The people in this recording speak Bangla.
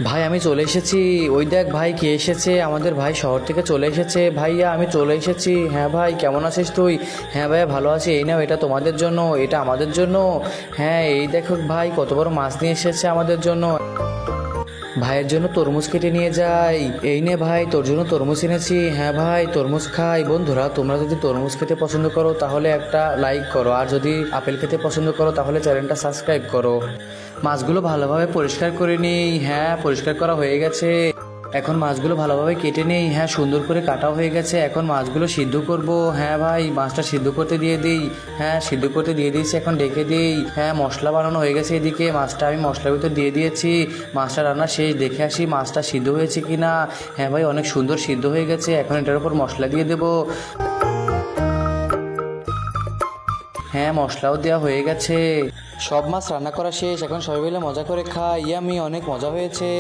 ভাই আমি চলে এসেছি। ওই দেখ ভাই কে এসেছে, আমাদের ভাই শহর থেকে চলে এসেছে। ভাইয়া আমি চলে এসেছি। হ্যাঁ ভাই কেমন আছিস তুই? হ্যাঁ ভাইয়া ভালো আছি। এই নাও এটা তোমাদের জন্য, এটা আমাদের জন্য। হ্যাঁ এই দেখো ভাই কত বড় মাছ নিয়ে এসেছে আমাদের জন্য। ভাইয়ের জন্য তরমুজ কেটে নিয়ে যাই। এই নে ভাই তোর জন্য তরমুজ এনেছি। হ্যাঁ ভাই তরমুজ খাই। বন্ধুরা তোমরা যদি তরমুজ খেতে পছন্দ করো তাহলে একটা লাইক করো, আর যদি আপেল খেতে পছন্দ করো তাহলে চ্যানেলটা সাবস্ক্রাইব করো। মাছগুলো ভালোভাবে পরিষ্কার করে নিই। হ্যাঁ পরিষ্কার করা হয়ে গেছে। এখন মাছগুলো ভালোভাবে কেটে নেই। হ্যাঁ সুন্দর করে কাটা হয়ে গেছে। এখন মাছগুলো সিদ্ধ করব। হ্যাঁ ভাই মাছটা সিদ্ধ করতে দিয়ে দিই। হ্যাঁ সিদ্ধ করতে দিয়ে দিয়েছি, এখন ডেকে দিই। হ্যাঁ মশলা বানানো হয়ে গেছে এদিকে। মাছটা আমি মশলার ভিতর দিয়ে দিয়েছি। মাছটা রান্না শেষ, দেখে আসি মাছটা সিদ্ধ হয়েছে কি না। হ্যাঁ ভাই অনেক সুন্দর সিদ্ধ হয়ে গেছে। এখন এটার উপর মশলা দিয়ে দেবো। হ্যাঁ মশলাও দেওয়া হয়ে গেছে। সব মাছ রান্না করা শেষ, এখন সবাই মিলে মজা করে খাই। ইয়ামি অনেক মজা হয়েছে।